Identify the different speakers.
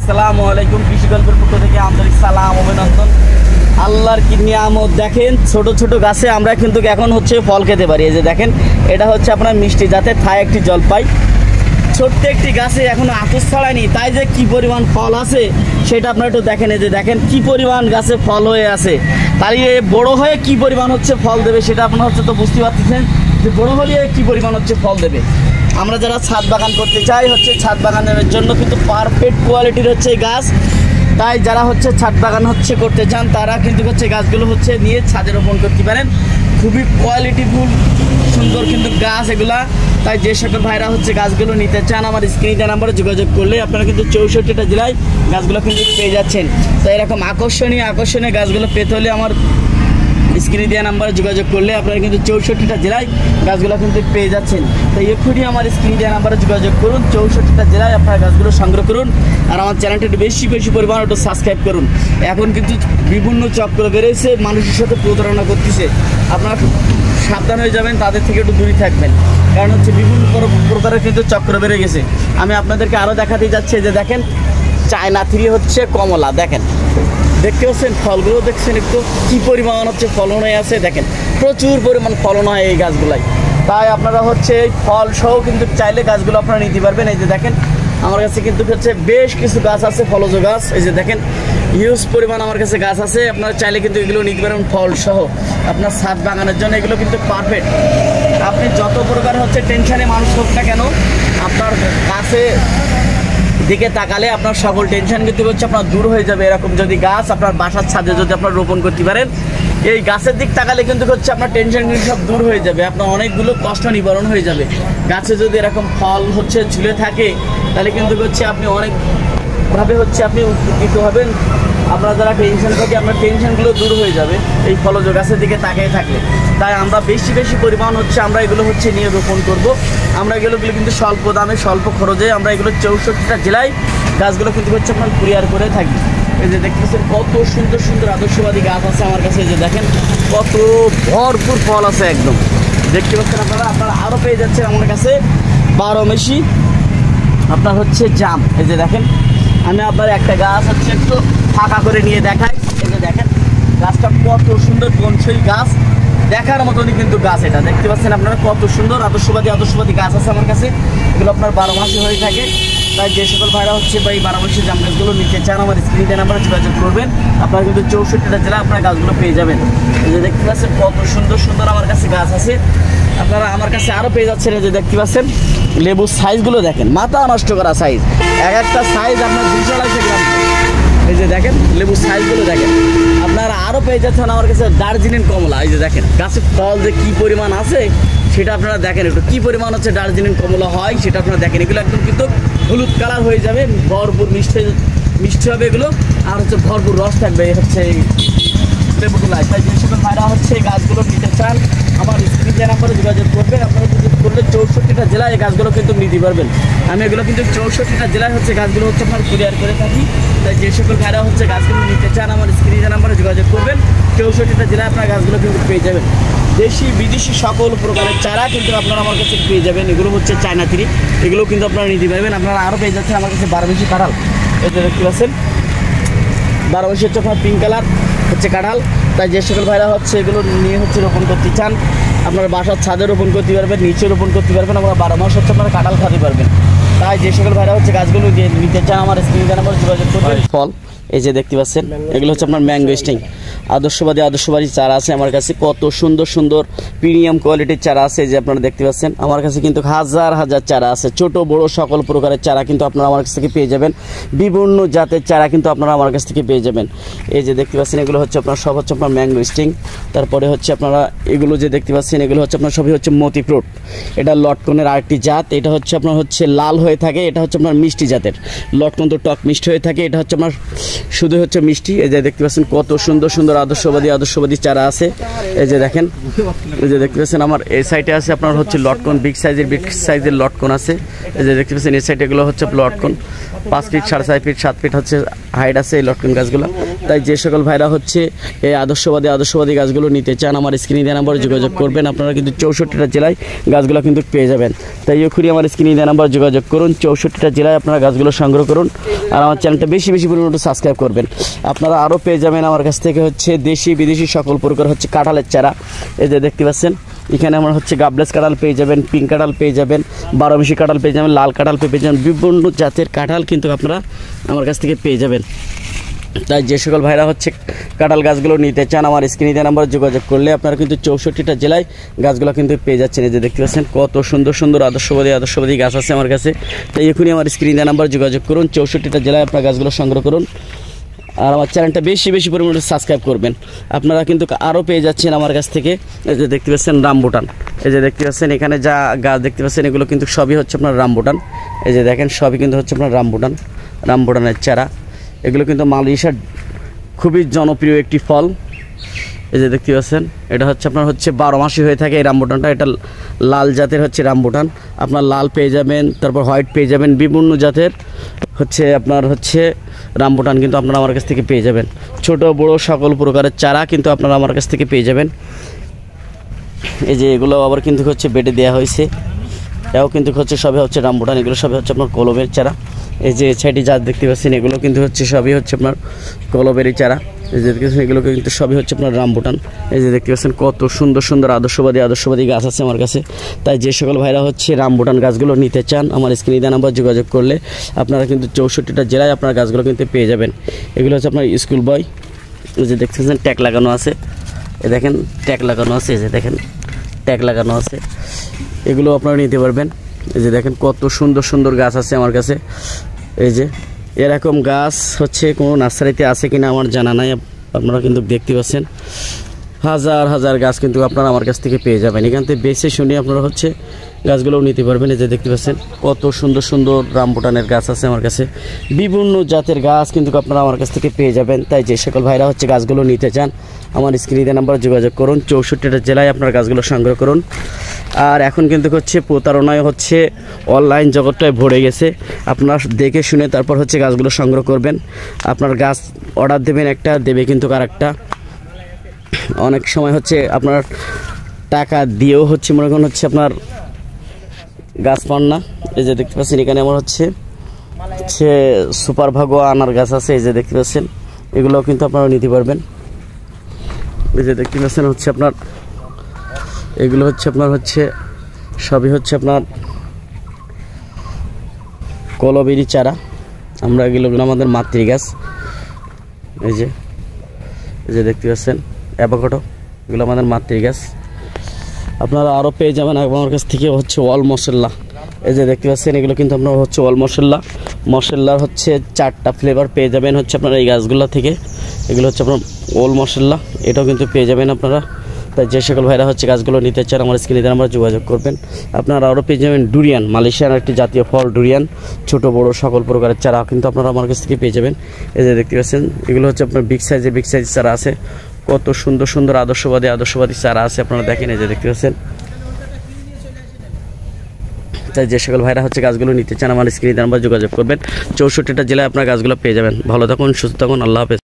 Speaker 1: আসসালামু আলাইকুম। কৃষি গল্পের পক্ষ থেকে আন্তরিক সালাম অভিনন্দন। আল্লাহর কি নিয়ামত দেখেন, ছোট ছোট গাছে আমরা কিন্তু এখন হচ্ছে ফল খেতে পারি। এই যে দেখেন, এটা হচ্ছে আপনার মিষ্টি জাতের থাই একটি জলপাই। ছোট্ট একটি গাছে এখনো আতস ছড়ায়নি, তাই যে কি পরিমাণ ফল আছে সেটা আপনারা একটু দেখেন। এই যে দেখেন কি পরিমাণ গাছে ফল হয়ে আছে, তাই বড় হয়ে কি পরিমাণ হচ্ছে ফল দেবে সেটা আপনারা হচ্ছে তো বুঝতে পারতেছেন যে বড় হলে কি পরিমাণ হচ্ছে ফল দেবে। আমরা যারা ছাদ বাগান করতে চাই হচ্ছে ছাদ বাগানের জন্য কিন্তু পারফেক্ট কোয়ালিটির হচ্ছে গাছ, তাই যারা হচ্ছে ছাদ বাগান হচ্ছে করতে চান তারা কিন্তু হচ্ছে গাছগুলো হচ্ছে নিয়ে ছাদে রোপণ করতে পারেন। খুবই কোয়ালিটিফুল সুন্দর কিন্তু গাছ এগুলা। তাই যে সকল ভাইরা হচ্ছে গাছগুলো নিতে চান আমার স্ক্রিনে নাম্বারে যোগাযোগ করলে আপনারা কিন্তু 64টা জেলায় গাছগুলো কিন্তু পেয়ে যাচ্ছেন। তো এরকম আকর্ষণীয় গাছগুলো পেতে হলে আমার স্ক্রিনে দেওয়া নাম্বারে যোগাযোগ করলে আপনারা কিন্তু 64টা জেলায় গাছগুলো কিন্তু পেয়ে যাচ্ছেন। তাই এক্ষুনি আমার স্ক্রিনে দেওয়া নাম্বারে যোগাযোগ করুন, 64টা জেলায় আপনারা গাছগুলো সংগ্রহ করুন। আর আমার চ্যানেলটা একটু বেশি পরিমাণে একটু সাবস্ক্রাইব করুন। এখন কিন্তু বিভিন্ন চক্র বেড়েছে, মানুষের সাথে প্রতারণা করতেছে, আপনারা সাবধান হয়ে যাবেন, তাদের থেকে একটু দূরে থাকবেন। কারণ হচ্ছে বিভিন্ন প্রকারের কিন্তু চক্র বেড়ে গেছে। আমি আপনাদেরকে আরও দেখাতে যাচ্ছি যে দেখেন চায়না থ্রি হচ্ছে কমলা, দেখেন দেখতে পাচ্ছেন ফলগুলো দেখছেন একটু কি পরিমাণ হচ্ছে ফলন হয়ে আছে। দেখেন প্রচুর পরিমাণ ফলন হয় এই গাছগুলাই। তাই আপনারা হচ্ছে এই ফল সহ কিন্তু চাইলে গাছগুলো আপনারা নিতে পারবেন। এই যে দেখেন আমার কাছে কিন্তু হচ্ছে বেশ কিছু গাছ আছে, ফলজ গাছ। এই যে দেখেন হিউজ পরিমাণ আমার কাছে গাছ আছে, আপনারা চাইলে কিন্তু এগুলো নিতে পারেন ফল সহ। আপনার ছাদ বাগানের জন্য এগুলো কিন্তু পারফেক্ট। আপনি যত প্রকার হচ্ছে টেনশনে মানুষ হোক না কেন, আপনার গাছে দিকে তাকালে আপনার সকল টেনশন কিন্তু হচ্ছে আপনার দূর হয়ে যাবে। এরকম যদি গাছ আপনার বাসার ছাদে যদি আপনার রোপণ করতে পারেন, এই গাছের দিক তাকালে কিন্তু হচ্ছে আপনার টেনশন কিন্তু সব দূর হয়ে যাবে, আপনার অনেকগুলো কষ্ট নিবারণ হয়ে যাবে। গাছে যদি এরকম ফল হচ্ছে ঝুলে থাকে তাহলে কিন্তু হচ্ছে আপনি অনেকভাবে হচ্ছে আপনি উপকৃত হবেন। আপনারা যারা টেনশন থাকে আপনার টেনশনগুলো দূর হয়ে যাবে এই ফলজ গাছের দিকে তাকিয়ে থাকলে। তাই আমরা বেশি পরিমাণ হচ্ছে আমরা এগুলো হচ্ছে নিয়ে রোপণ করব। আমরা এগুলো কিন্তু স্বল্প দামে স্বল্প খরচে আমরা এগুলো 64টা জেলায় গাছগুলো কিন্তু হচ্ছে আপনার কুরিয়ার করে থাকি। এই যে দেখতেছেন কত সুন্দর আদর্শবাদী গাছ আছে আমার কাছে। এই যে দেখেন কত ভরপুর ফল আছে একদম দেখতে পাচ্ছেন আপনারা আরও পেয়ে যাচ্ছেন আমার কাছে 12 মাসি আপনার হচ্ছে জাম। এই যে দেখেন আমি আপনার একটা গাছ হচ্ছে একটু ফাঁকা করে নিয়ে দেখাই। এই যে দেখেন গাছটা কত সুন্দর বনসাই গাছ, দেখার মতনই কিন্তু গাছ। এটা দেখতে পাচ্ছেন আপনারা কত সুন্দর আদর্শবাদী গাছ আছে আমার কাছে। এগুলো আপনার 12 মাসে হয়ে থাকে। তাই যে সকল ভাইরা হচ্ছে বা এই 12 মাসের জাম গাছগুলো নিতে চান আমার স্ক্রিনে নাম্বারে যোগাযোগ করবেন। আপনারা কিন্তু 64টা জেলা আপনার গাছগুলো পেয়ে যাবেন। এই যে দেখতে পাচ্ছেন কত সুন্দর আমার কাছে গাছ আছে। আপনারা আমার কাছে আরও পেয়ে যাচ্ছেন। এই যে দেখতে পাচ্ছেন লেবুর সাইজগুলো দেখেন, মাথা নষ্ট করা সাইজ, একটা সাইজ আপনার 200 গ্রাম। এই যে দেখেন লেবুর সাইজগুলো দেখেন। আপনারা আরও পেয়ে যাচ্ছেন আমার কাছে দার্জিলিং কমলা। এই যে দেখেন গাছে ফল যে কী পরিমাণ আছে সেটা আপনারা দেখেন, একটু কী পরিমাণ হচ্ছে দার্জিলিং কমলা হয় সেটা আপনারা দেখেন। এগুলো একদম কিন্তু হলুদ কালার হয়ে যাবে, ভরপুর মিষ্টি হবে এগুলো, আর হচ্ছে ভরপুর রস থাকবে হচ্ছে এই লেবুগুলায়। তাই যে সকল ভাইরা হচ্ছে এই গাছগুলো নিতে চান আমার স্ক্রিনে নাম্বারে যোগাযোগ করবেন। আপনারা যোগাযোগ করলে 64টা জেলায় এই গাছগুলো কিন্তু নিতে পারবেন। আমি এগুলো কিন্তু 64টা জেলায় হচ্ছে গাছগুলো হচ্ছে আপনার কুরিয়ার করে থাকি। তাই যে সকল ভাইরা হচ্ছে গাছগুলো নিতে চান আমার স্ক্রিনে নাম্বারে যোগাযোগ করবেন। 64টা জেলায় আপনার গাছগুলো কিন্তু পেয়ে যাবেন। দেশি বিদেশি সকল প্রকারের চারা কিন্তু আপনারা আমার কাছে পেয়ে যাবেন। এগুলো হচ্ছে চায়না থ্রি, এগুলো কিন্তু আপনারা নিতে পারবেন। আপনারা আরও পেয়ে যাচ্ছেন আমার কাছে 12 মাসি কাঁঠাল। এটা দেখতে পাচ্ছেন 12 মাসি হচ্ছে আপনার পিঙ্ক কালার হচ্ছে কাঁঠাল। তাই যে সকল ভাইরা হচ্ছে এগুলো নিয়ে হচ্ছে রোপণ করতে চান আপনার বাসার ছাদে রোপণ করতে পারবেন, নিচে রোপণ করতে পারবেন, আমরা 12 মাস হচ্ছে আপনারা কাঁঠাল খাতে পারবেন। তাই যে সকল ভাইরা হচ্ছে গাছগুলো নিতে চান আমার স্ক্রিনে নাম্বারে যোগাযোগ করবেন। ফল এই যে দেখতে পাচ্ছেন এগুলো হচ্ছে আপনার ম্যাঙ্গো স্টিং। আদর্শবাদী চারা আছে আমার কাছে, কত সুন্দর প্রিমিয়াম কোয়ালিটির চারা আছে। যে আপনারা দেখতে পাচ্ছেন আমার কাছে কিন্তু হাজার চারা আছে, ছোট বড় সকল প্রকারের চারা কিন্তু আপনারা আমার কাছ থেকে পেয়ে যাবেন। বিভিন্ন জাতের চারা কিন্তু আপনারা আমার কাছ থেকে পেয়ে যাবেন। এই যে দেখতে পাচ্ছেন এগুলো হচ্ছে আপনার সব হচ্ছে আপনার ম্যাঙ্গো স্টিং। তারপরে হচ্ছে আপনারা এগুলো যে দেখতে পাচ্ছেন এগুলো হচ্ছে আপনার সবই হচ্ছে মতি ফ্রুট। এটা লটকনের আরেকটি জাত। এটা হচ্ছে আপনার হচ্ছে লাল হয়ে থাকে, এটা হচ্ছে আপনার মিষ্টি জাতের। লটকন তো টক মিষ্টি হয়ে থাকে, এটা হচ্ছে আপনার শুধু হচ্ছে মিষ্টি। এই যে দেখতে পাচ্ছেন কত সুন্দর আদর্শবাদী চারা আছে। এই যে দেখেন এই যে দেখতে পাচ্ছেন আমার এই সাইডে আছে আপনার হচ্ছে লটকন, বিগ সাইজের লটকন আছে। এই যে দেখতে পাচ্ছেন এই সাইডে এগুলো হচ্ছে লটকন 5 ফিট 4.5 ফিট 7 ফিট হচ্ছে হাইট আছে এই লটকন গাছগুলো। তাই যে সকল ভাইরা হচ্ছে এই আদর্শবাদী গাছগুলো নিতে চান আমার স্ক্রিনে দেওয়া নাম্বারে যোগাযোগ করবেন। আপনারা কিন্তু 64টা জেলায় গাছগুলো কিন্তু পেয়ে যাবেন। তাই এখনই আমার স্ক্রিনে দেওয়া নাম্বারে যোগাযোগ করুন। 64টা জেলায় আপনারা গাছগুলো সংগ্রহ করুন আর আমার চ্যানেলটা বেশি পরিমাণে সাবস্ক্রাইব করবেন। আপনারা আরও পেয়ে যাবেন আমার কাছ থেকে হচ্ছে দেশি বিদেশি সকল প্রকার হচ্ছে কাঁঠালের চারা। এই যে দেখতে পাচ্ছেন এখানে আমার হচ্ছে গাবলেস কাঁঠাল পেয়ে যাবেন, পিঙ্ক কাঁঠাল পেয়ে যাবেন, 12 মিশি কাঁঠাল পেয়ে যাবেন, লাল কাঁঠাল পেয়ে যাবেন, বিভিন্ন জাতের কাঁঠাল কিন্তু আপনারা আমার কাছ থেকে পেয়ে যাবেন। তাই যে সকল ভাইরা হচ্ছে কাঁঠাল গাছগুলো নিতে চান আমার স্ক্রিনে দেওয়া নাম্বারে যোগাযোগ করলে আপনারা কিন্তু 64টা জেলায় গাছগুলো কিন্তু পেয়ে যাচ্ছেন। এই যে দেখতে পাচ্ছেন কত সুন্দর আদর্শবাদী গাছ আছে আমার কাছে। তাই এখনই আমার স্ক্রিনে দেওয়া নাম্বারে যোগাযোগ করুন। 64টা জেলায় আপনারা গাছগুলো সংগ্রহ করুন আর আমার চ্যানেলটা বেশি পরিমাণে সাবস্ক্রাইব করবেন। আপনারা কিন্তু আরও পেয়ে যাচ্ছেন আমার কাছ থেকে। এই যে দেখতে পাচ্ছেন রামবুটান, এই যে দেখতে পাচ্ছেন এখানে যা গাছ দেখতে পাচ্ছেন এগুলো কিন্তু সবই হচ্ছে আপনার রামবুটান। এই যে দেখেন সবই কিন্তু হচ্ছে আপনার রামবুটানের চারা। এগুলো কিন্তু মালয়েশিয়ার খুবই জনপ্রিয় একটি ফল। এই যে দেখতে পাচ্ছেন এটা হচ্ছে আপনার হচ্ছে 12 মাসই হয়ে থাকে এই রামবুটানটা। এটা লাল জাতের হচ্ছে রামবুটান। আপনার লাল পেয়ে যাবেন, তারপর হোয়াইট পেয়ে যাবেন, বিভিন্ন জাতের হচ্ছে আপনার হচ্ছে রামবুটান কিন্তু আপনারা আমার কাছ থেকে পেয়ে যাবেন। ছোট বড় সকল প্রকারের চারা কিন্তু আপনারা আমার কাছ থেকে পেয়ে যাবেন। এই যে এগুলো আবার কিন্তু হচ্ছে বেডে দেওয়া হয়েছে, এও কিন্তু হচ্ছে সবই হচ্ছে রামবুটান। এগুলো সবই হচ্ছে আপনার কলমের চারা। এই যে সাইডে যা দেখতে পাচ্ছেন এগুলো কিন্তু হচ্ছে সবই হচ্ছে আপনার কলবেরি চারা। এই যে দেখতে পাচ্ছেন এগুলো কিন্তু সবই হচ্ছে আপনার রামবুটান। এই যে দেখতে পাচ্ছেন কত সুন্দর আদর্শবাদী গাছ আছে আমার কাছে। তাই যে সকল ভাইরা হচ্ছে রামবুটান গাছগুলো নিতে চান আমার স্ক্রিনে দেওয়া নাম্বার যোগাযোগ করলে আপনারা কিন্তু 64টা জেলায় আপনার গাছগুলো কিন্তু পেয়ে যাবেন। এগুলো হচ্ছে আপনার স্কুল বয়। এই যে দেখতে পাচ্ছেন ট্যাগ লাগানো আছে, এই দেখেন ট্যাগ লাগানো আছে, এই যে দেখেন ট্যাগ লাগানো আছে, এগুলো আপনারা নিতে পারবেন। এই যে দেখেন কত সুন্দর গাছ আছে আমার কাছে। এই যে এরকম গাছ হচ্ছে কোনো নার্সারিতে আছে কিনা আমার জানা নাই। আপনারা কিন্তু দেখতে পাচ্ছেন হাজার গাছ কিন্তু আপনারা আমার কাছ থেকে পেয়ে যাবেন। এখান থেকে বেছে শুনে আপনারা হচ্ছে গাছগুলোও নিতে পারবেন। এই যে দেখতে পাচ্ছেন কত সুন্দর রামবুটানের গাছ আছে আমার কাছে। বিভিন্ন জাতের গাছ কিন্তু আপনারা আমার কাছ থেকে পেয়ে যাবেন। তাই যে সকল ভাইরা হচ্ছে গাছগুলো নিতে চান আমার স্ক্রিনে দেওয়া নাম্বারে যোগাযোগ করুন। 64টা জেলায় আপনার গাছগুলো সংগ্রহ করুন। আর এখন কিন্তু হচ্ছে প্রতারণায় হচ্ছে অনলাইন জগৎটায় ভরে গেছে। আপনার দেখে শুনে তারপর হচ্ছে গাছগুলো সংগ্রহ করবেন। আপনার গাছ অর্ডার দেবেন একটা, দেবে কিন্তু আরেকটা। অনেক সময় হচ্ছে আপনার টাকা দিয়েও হচ্ছে মনে করেন হচ্ছে আপনার গাছ পান না। এই যে দেখতে পাচ্ছেন এখানে আমার হচ্ছে সুপার ভাগোয়া আনার গাছ আছে। এই যে দেখতে পাচ্ছেন এগুলোও কিন্তু আপনারা নিতে পারবেন। এই যে দেখতে পাচ্ছেন হচ্ছে আপনার এগুলো হচ্ছে আপনার হচ্ছে সবই হচ্ছে আপনার কলবেরি চারা। আমরা এগুলো আমাদের মাতৃ গাছ। এই যে দেখতে পাচ্ছেন অ্যাভোকাডো, এগুলো আমাদের মাতৃ গাছ। আপনারা আরও পেয়ে যাবেন আমার কাছ থেকে হচ্ছে ওয়াল মশলা। এই যে দেখতে পাচ্ছেন এগুলো কিন্তু আপনার হচ্ছে ওয়াল মশলার হচ্ছে 4টা ফ্লেভার পেয়ে যাবেন হচ্ছে আপনারা এই গাছগুলো থেকে। এগুলো হচ্ছে আপনার ওয়াল মশলা, এটাও কিন্তু পেয়ে যাবেন আপনারা। তাই যে সকল ভাইরা হচ্ছে গাছগুলো নিতে চান আমার স্ক্রিনে দেওয়া নাম্বারে যোগাযোগ করবেন। আপনারা আরও পেয়ে যাবেন ডুরিয়ান, মালয়েশিয়ার একটি জাতীয় ফল ডুরিয়ান। ছোট বড় সকল প্রকারের চারা কিন্তু আপনারা আমার কাছ থেকে পেয়ে যাবেন। এই যে দেখতে পাচ্ছেন এগুলো হচ্ছে আপনার বিগ সাইজ চারা আছে। কত সুন্দর আদর্শবাদী চারা আছে আপনারা দেখেন। এই যে দেখতে পাচ্ছেন। তাই যে সকল ভাইরা হচ্ছে গাছগুলো নিতে চান আমার স্ক্রিনে দেওয়া নাম্বারে যোগাযোগ করবেন। 64টা জেলায় আপনার গাছগুলো পেয়ে যাবেন। ভালো থাকুন, সুস্থ থাকুন, আল্লাহ হাফেজ।